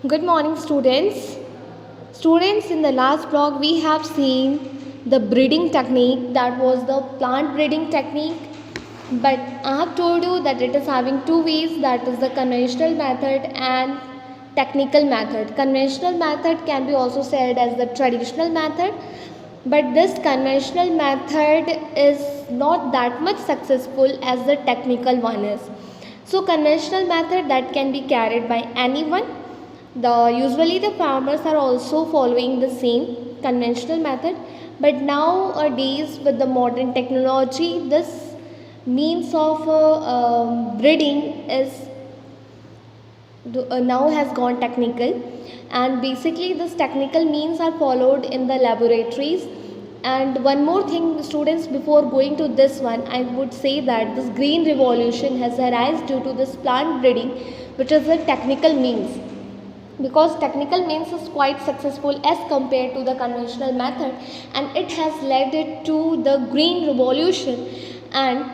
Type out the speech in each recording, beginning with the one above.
Good morning, students. Students, in the last block, we have seen the breeding technique, that was the plant breeding technique. But I have told you that it is having two ways, that is the conventional method and technical method. Conventional method can be also said as the traditional method, but this conventional method is not that much successful as the technical one is. So conventional method that can be carried by anyone. Usually the farmers are also following the same conventional method, but nowadays with the modern technology, this means of breeding is now has gone technical, and basically this technical means are followed in the laboratories. And one more thing, students, before going to this one, I would say that this green revolution has arisen due to this plant breeding, which is a technical means, because technical means is quite successful as compared to the conventional method, and it has led it to the green revolution and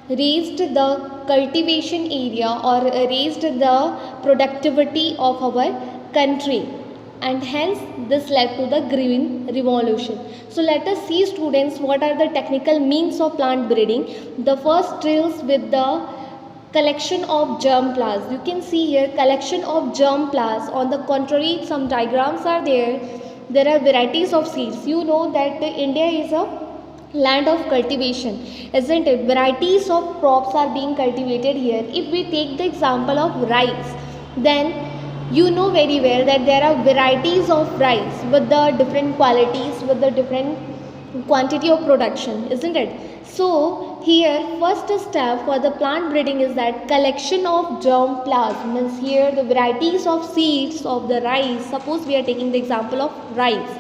raised the cultivation area, or raised the productivity of our country, and hence this led to the green revolution. So let us see, students, what are the technical means of plant breeding. The first deals with the collection of germ plasms. You can see here collection of germ plasms. On the contrary, some diagrams are there. There are varieties of seeds. You know that India is a land of cultivation, isn't it? Varieties of crops are being cultivated here. If we take the example of rice, then you know very well that there are varieties of rice with the different qualities, with the different quantity of production, isn't it? So here first step for the plant breeding is that collection of germ plasm, means here the varieties of seeds of the rice. Suppose we are taking the example of rice.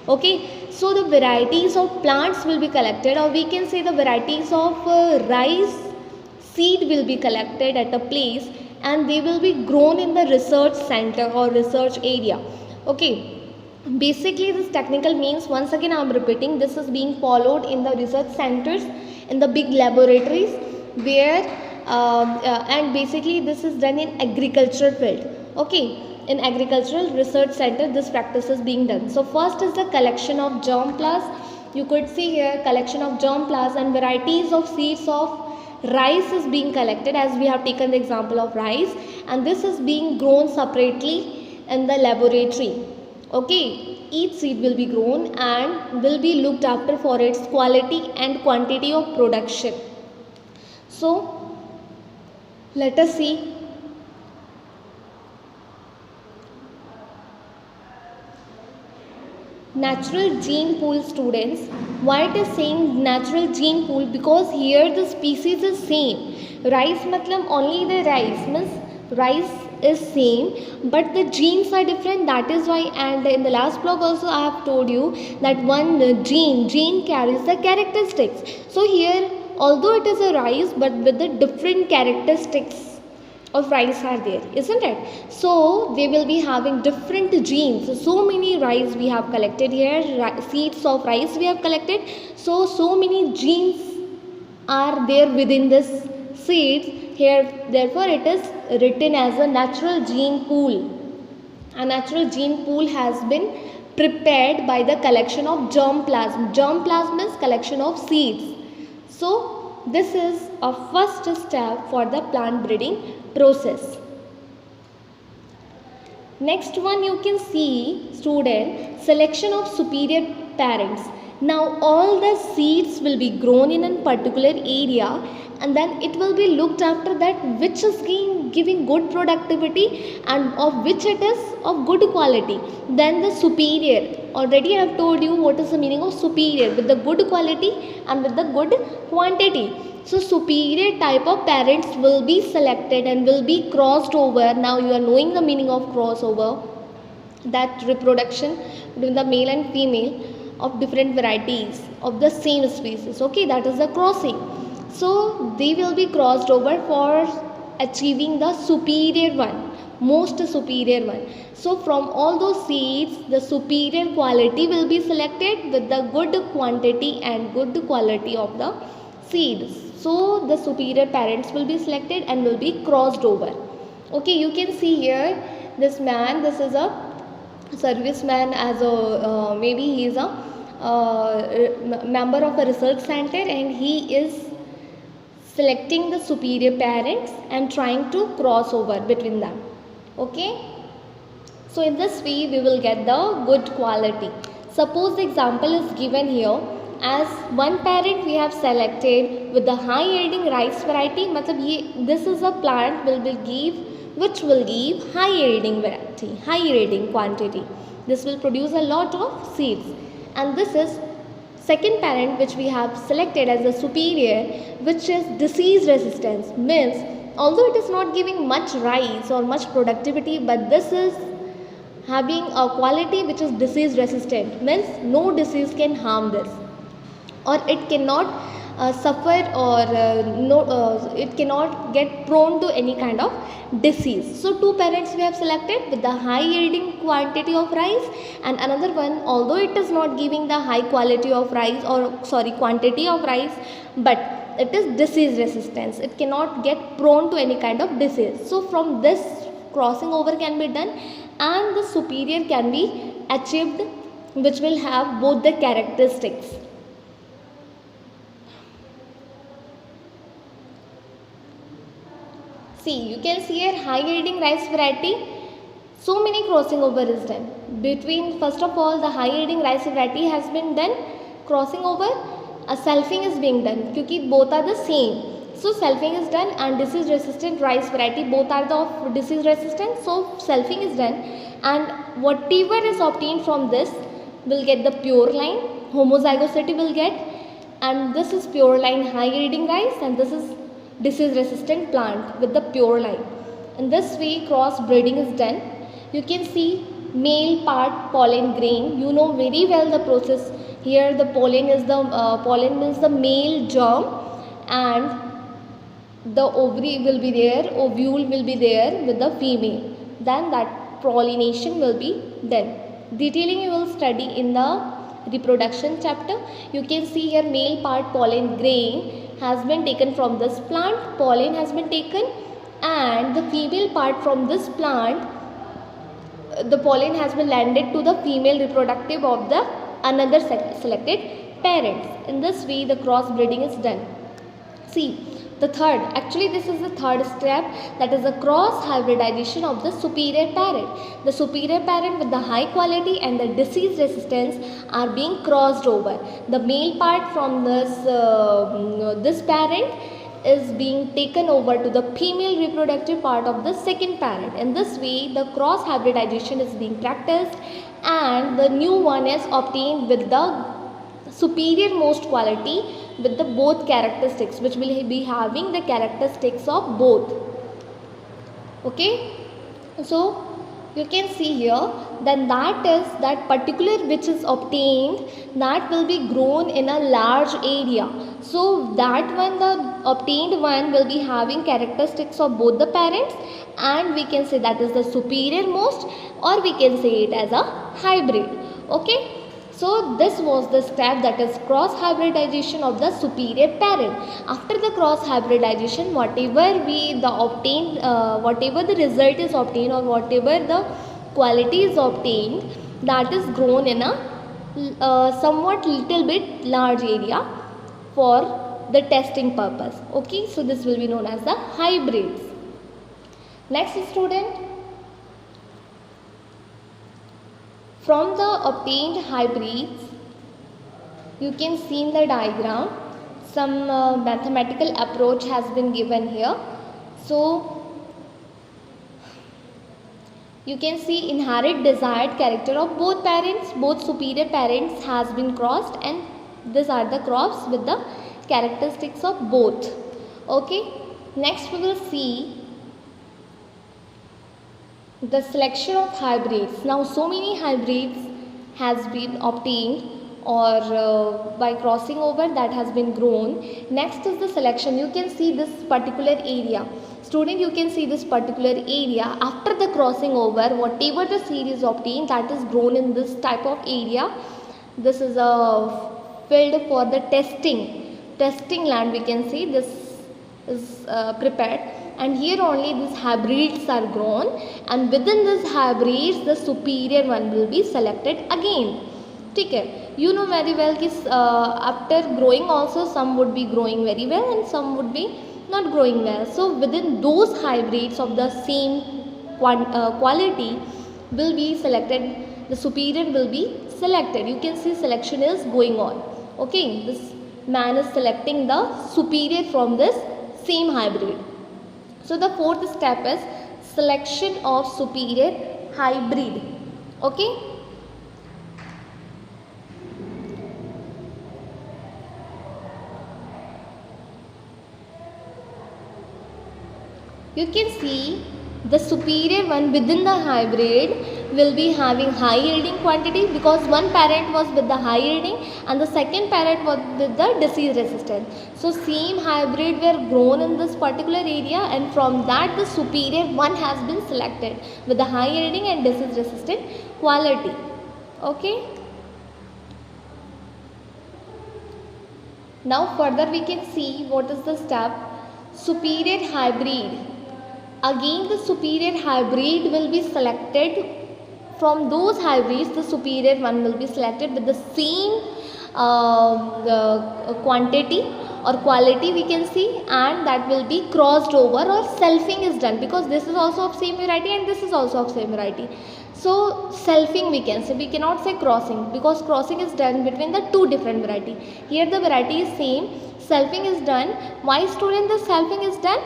Okay, so the varieties of plants will be collected, or we can say the varieties of rice seed will be collected at a place, and they will be grown in the research center or research area. Okay, basically this technical means, once again I am repeating, this is being followed in the research centers, in the big laboratories, where and basically this is done in agricultural field. Okay, in agricultural research center this practice is being done. So first is the collection of germ plasm. You could see here collection of germ plasm, and varieties of seeds of rice is being collected, as we have taken the example of rice, and this is being grown separately in the laboratory. Okay, each seed will be grown and will be looked after for its quality and quantity of production. So let us see. Natural gene pool, students. Why it is saying natural gene pool? Because here the species is same. Rice matlab only the rice, means rice is same, but the genes are different. That is why, and in the last blog also I have told you that one gene carries the characteristics. So here, although it is a rice, but with the different characteristics of rice are there, isn't it? So they will be having different genes. So many rice we have collected here, seeds of rice we have collected. So many genes are there within this seeds here. Therefore it is written as a natural gene pool. A natural gene pool has been prepared by the collection of germ plasm. Germ plasm is collection of seeds. So this is a first step for the plant breeding process. Next one, you can see, student, selection of superior parents. Now all the seeds will be grown in a particular area, and then it will be looked after that which is giving good productivity and of which it is of good quality. Then the superior, already I have told you what is the meaning of superior, with the good quality and with the good quantity. So superior type of parents will be selected and will be crossed over. Now you are knowing the meaning of crossover, that reproduction between the male and female of different varieties of the same species. Okay, that is the crossing. So they will be crossed over for achieving the superior one, most superior one. So from all those seeds, the superior quality will be selected with the good quantity and good quality of the seeds. So the superior parents will be selected and will be crossed over. Okay, you can see here this is a serviceman, as a maybe he is a member of a research center, and he is selecting the superior parents and trying to cross over between them. Okay, so in this way we will get the good quality. Suppose the example is given here, as one parent we have selected with the high yielding rice variety, matlab this is a plant which will give high yielding variety, high yielding quantity. This will produce a lot of seeds. And this is second parent which we have selected as the superior, which is disease resistance, means although it is not giving much rice or much productivity, but this is having a quality which is disease resistant, means no disease can harm this, or it cannot suffer, or it cannot get prone to any kind of disease. So two parents we have selected with the high yielding quantity of rice, and another one although it is not giving the high quality of rice, or sorry, quantity of rice, but it is disease resistance, it cannot get prone to any kind of disease. So from this crossing over can be done, and the superior can be achieved, which will have both the characteristics. See, you can see here high yielding rice variety. So many crossing over is done between, first of all, the high yielding rice variety has been done crossing over, a selfing is being done, because both are the same. So selfing is done, and disease resistant rice variety, both are the of disease resistant, so selfing is done, and whatever is obtained from this will get the pure line, homozygosity will get, and this is pure line high yielding rice, and this is disease resistant plant with the pure line. In this way cross breeding is done. You can see male part pollen grain, you know very well the process. Here the pollen is the pollen means the male germ, and the ovary will be there, ovule will be there with the female, then that pollination will be done. Detailing you will study in the reproduction chapter. You can see here male part pollen grain has been taken from this plant, pollen has been taken, and the female part from this plant, the pollen has been landed to the female reproductive of the another selected parents. In this way the cross breeding is done. See, the third, actually this is the third step, that is the cross hybridization of the superior parent. The superior parent with the high quality and the disease resistance are being crossed over. The male part from this parent is being taken over to the female reproductive part of the second parent. In this way the cross hybridization is being practiced, and the new one is obtained with the superior most quality with the both characteristics, which will be having the characteristics of both. Okay, so you can see here, then that is that particular which is obtained, that will be grown in a large area. So that one, the obtained one, will be having characteristics of both the parents, and we can say that is the superior most, or we can say it as a hybrid. Okay, so this was the step, that is cross hybridization of the superior parent. After the cross hybridization, whatever the result is obtained, or whatever the quality is obtained, that is grown in a somewhat little bit large area for the testing purpose. Okay, so this will be known as the hybrids. Next student, from the obtained hybrids, you can see in the diagram some mathematical approach has been given here. So you can see inherent desired character of both parents, both superior parents has been crossed, and these are the crops with the characteristics of both. Okay, next we will see the selection of hybrids. Now so many hybrids has been obtained, or by crossing over that has been grown. Next is the selection. You can see this particular area. Student, you can see this particular area. After the crossing over, whatever the seed is obtained, that is grown in this type of area. This is a field for the testing land, we can see. This is prepared. and here only these hybrids are grown, and within these hybrids the superior one will be selected again. ठीक है, you know very well कि after growing also some would be growing very well and some would be not growing well. So within those hybrids of the same quality will be selected, the superior will be selected. You can see selection is going on. Okay, this man is selecting the superior from this same hybrid. So the fourth step is selection of superior hybrid. Okay, you can see the superior one within the hybrid will be having high yielding quantity because one parent was with the high yielding and the second parent was with the disease resistant. So same hybrid were grown in this particular area, and from that the superior one has been selected with the high yielding and disease resistant quality. Okay, now further we can see what is the step superior hybrid. Again the superior hybrid will be selected from those hybrids, the superior one will be selected with the same quantity or quality we can see, and that will be crossed over or selfing is done because this is also of same variety and this is also of same variety. So selfing we can say, we cannot say crossing because crossing is done between the two different variety. Here the variety is same, selfing is done. Why student the selfing is done?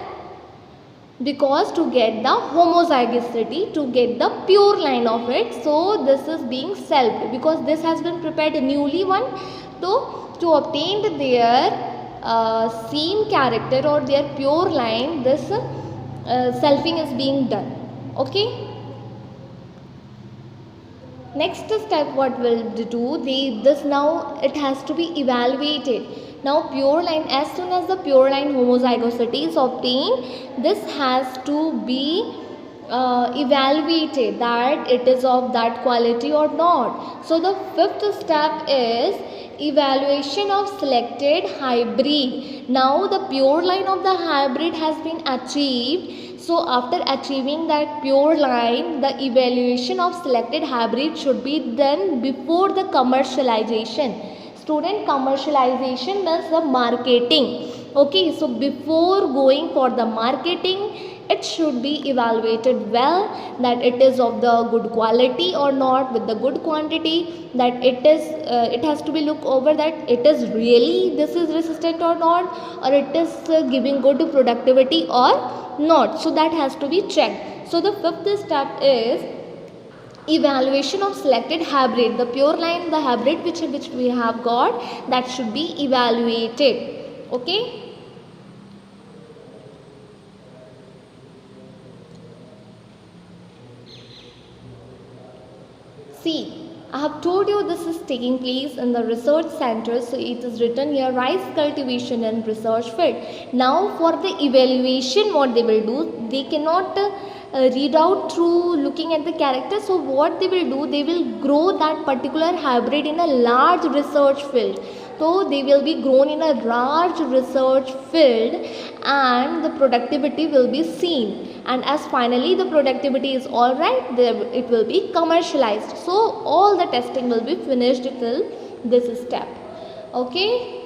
Because to get the homozygosity, to get the pure line of it, so this is being selfed because this has been prepared newly one. So to obtain their same character or their pure line, this selfing is being done. Okay, next step what will do, this now it has to be evaluated. Now pure line, as soon as the pure line homozygosity is obtained, this has to be evaluated that it is of that quality or not. So the fifth step is evaluation of selected hybrid. Now the pure line of the hybrid has been achieved. So after achieving that pure line, the evaluation of selected hybrid should be done before the commercialization. Student, commercialization means the marketing. Okay, so before going for the marketing, it should be evaluated well that it is of the good quality or not with the good quantity, that it has to be looked over that it is really this is resistant or not, or it is giving good productivity or not. So that has to be checked. So the fifth step is evaluation of selected hybrid. The pure line, the hybrid which we have got, that should be evaluated. Okay. See, I have told you this is taking place in the research center, so it is written here rice cultivation and research field. Now for the evaluation what they will do, they cannot read out through looking at the character. So what they will do, they will grow that particular hybrid in a large research field. So they will be grown in a large research field and the productivity will be seen. And as finally the productivity is alright, it will be commercialized. So all the testing will be finished till this step. Okay.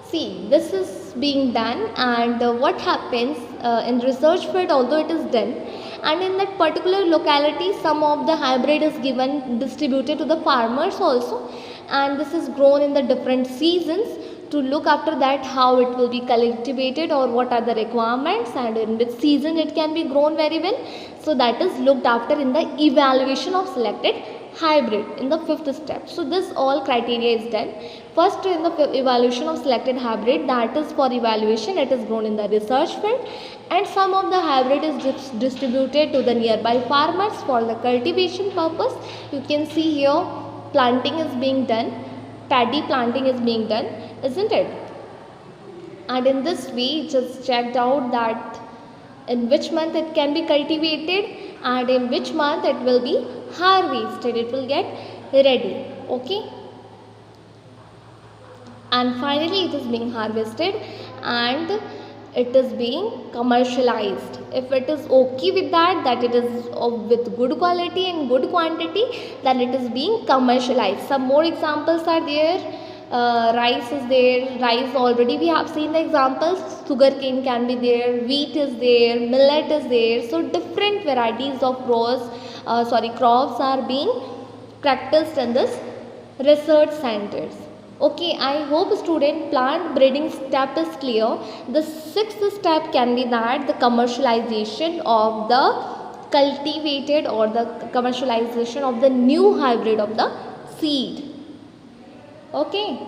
See, this is being done, and what happens in research field, although it is done, and in that particular locality some of the hybrid is given distributed to the farmers also, and this is grown in the different seasons to look after that how it will be cultivated or what are the requirements and in which season it can be grown very well. So that is looked after in the evaluation of selected hybrid in the fifth step. So this all criteria is done. First, in the evaluation of selected hybrid, that is for evaluation, it is grown in the research field, and some of the hybrid is distributed to the nearby farmers for the cultivation purpose. You can see here planting is being done, paddy planting is being done, isn't it? And in this way it is checked out that in which month it can be cultivated and in which month it will be harvested, it will get ready. Okay. and finally it is being harvested and it is being commercialized. If it is okay with that it is with good quality and good quantity, then it is being commercialized. Some more examples are there. Rice is there. Rice already we have seen the examples. Sugarcane can be there. Wheat is there. Millet is there. So different varieties of crops are being practiced in this research centers. Okay, I hope student plant breeding step is clear. The sixth step can be that the commercialization of the cultivated or the commercialization of the new hybrid of the seed. Okay.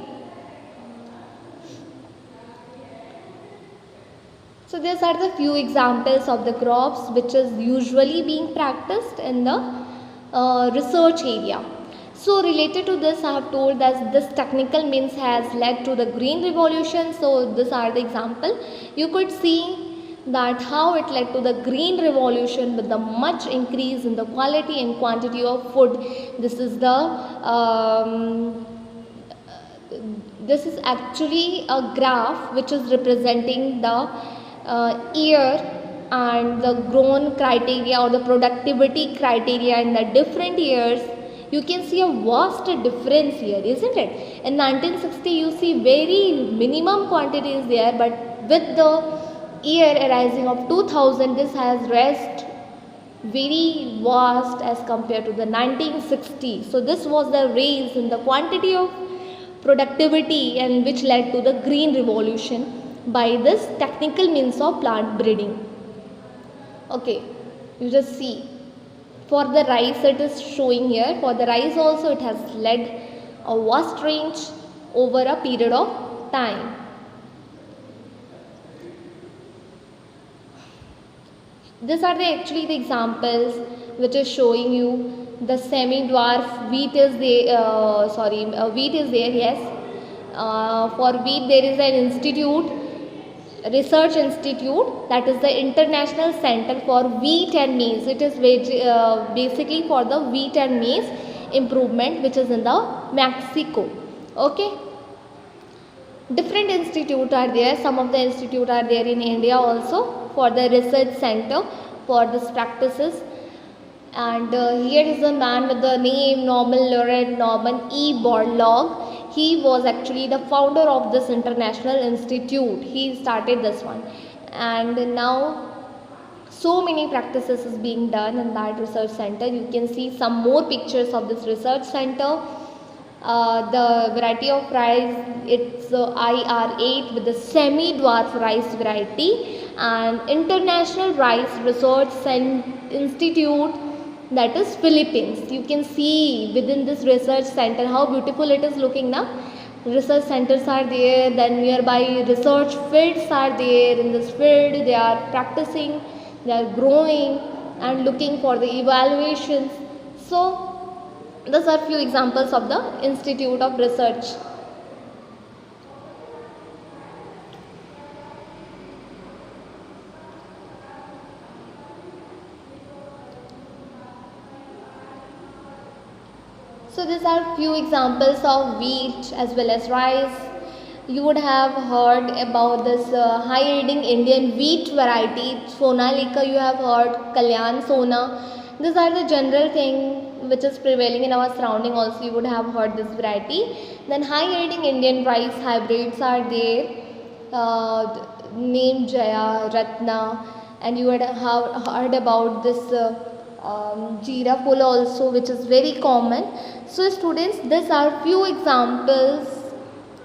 So these are the few examples of the crops which is usually being practiced in the research area. So related to this, I have told that this technical means has led to the green revolution. So these are the example. You could see that how it led to the green revolution with the much increase in the quality and quantity of food. This is actually a graph which is representing the year and the grown criteria or the productivity criteria in the different years. You can see a vast difference here, isn't it? In 1960 you see very minimum quantity is there, but with the year arising of 2000 this has raised very vast as compared to the 1960. So this was the raise in the quantity of productivity and which led to the green revolution by this technical means of plant breeding. Okay, you just see for the rice it is showing here. For the rice also it has led a vast range over a period of time. These are actually the examples which is showing you the semi-dwarf wheat is there. Wheat is there, yes. For wheat there is an institute, research institute, that is the International Center for Wheat and Maize. It is basically for the wheat and maize improvement, which is in the Mexico. Okay. Different institutes are there. Some of the institutes are there in India also for the research center for these practices. And here is a man with the name Norman E. Borlaug. He was actually the founder of this international institute. He started this one, and now so many practices is being done in that research center. You can see some more pictures of this research center. The variety of rice, it's IR8 with the semi-dwarf rice variety, and International Rice Research Institute, that is Philippines. You can see within this research center how beautiful it is looking now. Research centers are there, then nearby research fields are there. In this field they are practicing, they are growing and looking for the evaluations. So these are few examples of the Institute of Research. So these are few examples of wheat as well as rice. You would have heard about this high yielding Indian wheat variety, Sonalika. You have heard Kalyan Sona. These are the general thing which is prevailing in our surrounding. Also you would have heard this variety. Then high yielding Indian rice hybrids are there, named Jaya, Ratna, and you would have heard about this Jeera Full also, which is very common. So students, these are few examples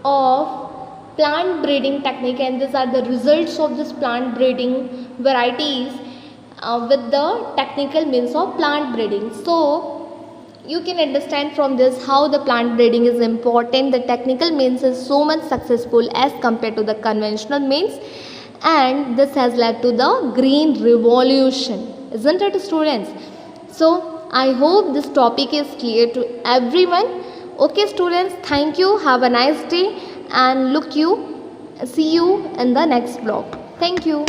of plant breeding technique, and these are the results of this plant breeding varieties with the technical means of plant breeding. So you can understand from this how the plant breeding is important. The technical means is so much successful as compared to the conventional means, and this has led to the green revolution, isn't it, students? So I hope this topic is clear to everyone. Okay students, thank you, have a nice day, and see you in the next vlog. Thank you.